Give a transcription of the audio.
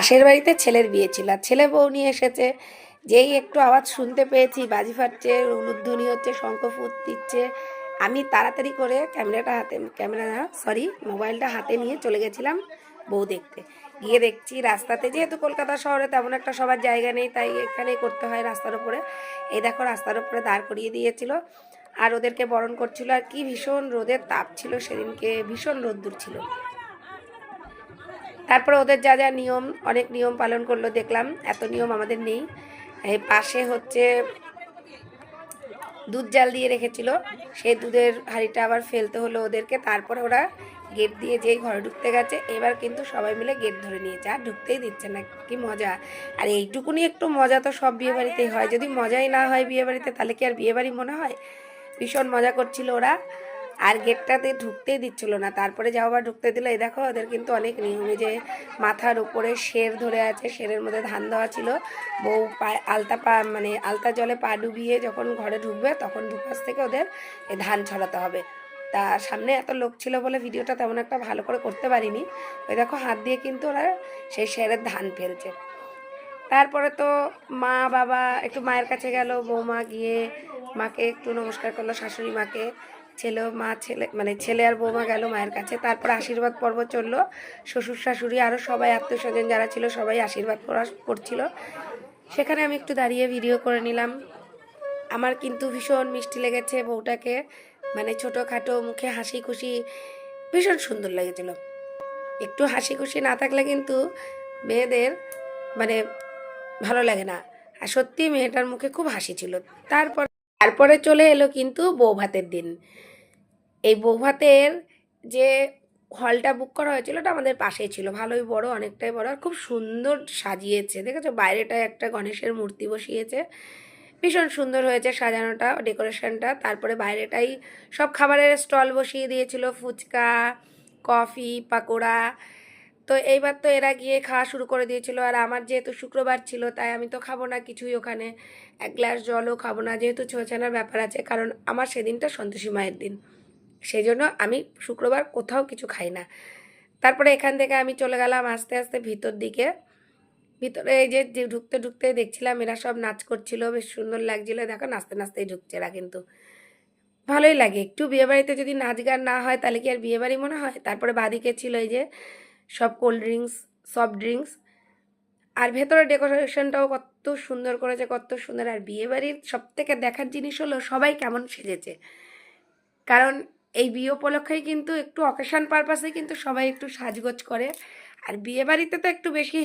পাশের বাড়িতে ছেলের বিয়ে ছিল আর ছেলে বউ নিয়ে এসেছে। যেই একটু আওয়াজ শুনতে পেয়েছি, বাজি ফাটছে, উলুধ্বনি হচ্ছে, শঙ্খ দিচ্ছে, আমি তাড়াতাড়ি করে মোবাইলটা হাতে নিয়ে চলে গেছিলাম বউ দেখতে। গিয়ে দেখছি রাস্তাতে, যেহেতু কলকাতা শহরে তেমন একটা সবার জায়গা নেই, তাই এখানেই করতে হয় রাস্তার উপরে। এই দেখো রাস্তার উপরে দাঁড় করিয়ে দিয়েছিল আর ওদেরকে বরণ করছিল। আর কি ভীষণ রোদের তাপ ছিল সেদিনকে, ভীষণ রোদ্দুর ছিল। তারপরে ওদের যা যা নিয়ম, অনেক নিয়ম পালন করলো দেখলাম। এত নিয়ম আমাদের নেই। এই পাশে হচ্ছে দুধ জাল দিয়ে রেখেছিল, সেই দুধের হাঁড়িটা আবার ফেলতে হলো ওদেরকে। তারপরে ওরা গেট দিয়ে যেই ঘরে ঢুকতে গেছে, এবার কিন্তু সবাই মিলে গেট ধরে নিয়েছে, আর ঢুকতেই দিচ্ছে না। কি মজা! আর এইটুকুনি একটু মজা তো সব বিয়েবাড়িতেই হয়। যদি মজাই না হয় বিয়েবাড়িতে, তাহলে কি আর বিয়েবাড়ি মনে হয়? ভীষণ মজা করছিল ওরা, আর গেটটাতে ঢুকতেই দিচ্ছিল না। তারপরে যাও আবার ঢুকতে দিল। এই দেখো ওদের কিন্তু অনেক নিয়মে, যে মাথার উপরে শের ধরে আছে, শেরের মধ্যে ধান দেওয়া ছিল। বউ পায়ে আলতা জলে পা ডুবিয়ে যখন ঘরে ঢুকবে, তখন দুপাশ থেকে ওদের এই ধান ছড়াতে হবে। তা সামনে এত লোক ছিল বলে ভিডিওটা তেমন একটা ভালো করে করতে পারিনি। ওই দেখো হাত দিয়ে কিন্তু ওরা সেই শেরের ধান ফেলছে। তারপরে তো মা বাবা একটু মায়ের কাছে গেল, বৌমা গিয়ে মাকে একটু নমস্কার করলো, শাশুড়ি মাকে। ছেলে আর বৌমা গেল মায়ের কাছে। তারপর আশীর্বাদ পর্ব চললো। শ্বশুর শাশুড়ি আরও সবাই আত্মীয় স্বজন যারা ছিল সবাই আশীর্বাদ করছিল। সেখানে আমি একটু দাঁড়িয়ে ভিডিও করে নিলাম। আমার কিন্তু ভীষণ মিষ্টি লেগেছে বউটাকে, ছোটোখাটো মুখে হাসি খুশি, ভীষণ সুন্দর লেগেছিল। একটু হাসি খুশি না থাকলে কিন্তু মেয়েদের মানে ভালো লাগে না। আর সত্যি মেয়েটার মুখে খুব হাসি ছিল। তারপরে চলে এলো কিন্তু বৌভাতের দিন। এই বৌভাতের যে হলটা বুক করা হয়েছিল, ওটা আমাদের পাশেই ছিল, ভালোই বড়, অনেকটাই বড়, আর খুব সুন্দর সাজিয়েছে। দেখেছো বাইরেটায় একটা গণেশের মূর্তি বসিয়েছে, ভীষণ সুন্দর হয়েছে সাজানোটা, ডেকোরেশনটা। তারপরে বাইরেটাই সব খাবারের স্টল বসিয়ে দিয়েছিল, ফুচকা, কফি, পাকোড়া। তো এইবার তো এরা গিয়ে খাওয়া শুরু করে দিয়েছিল। আর আমার যেহেতু শুক্রবার ছিল, তাই আমি তো খাবো না কিছুই ওখানে, এক গ্লাস জলও খাবো না, যেহেতু ছোঁচানোর ব্যাপার আছে। কারণ আমার সেদিনটা সন্তোষী মায়ের দিন, সেই জন্য আমি শুক্রবার কোথাও কিছু খাই না। তারপরে এখান থেকে আমি চলে গেলাম আস্তে আস্তে ভিতর দিকে। ভিতরে এই যে ঢুকতে ঢুকতে দেখছিলাম এরা সব নাচ করছিল, বেশ সুন্দর লাগছিল। দেখো নাচতে নাচতেই ঢুকছে এরা, কিন্তু ভালোই লাগে। একটু বিয়েবাড়িতে যদি নাচ গান না হয়, তাহলে কি আর বিয়েবাড়ি মনে হয়? তারপরে বাদিকে ছিল এই যে সব কোল্ড ড্রিঙ্কস, সফট ড্রিঙ্কস। আর ভেতরে ডেকোরেশনটাও কত সুন্দর করেছে, কত সুন্দর। আর বিয়েবাড়ির সব থেকে দেখার জিনিস হলো সবাই কেমন সেজেছে। কারণ এই বিয়ে উপলক্ষেই কিন্তু একটু অকেশন পারপাসে কিন্তু সবাই একটু সাজগোজ করে। আর বিয়েবাড়িতে তো একটু বেশি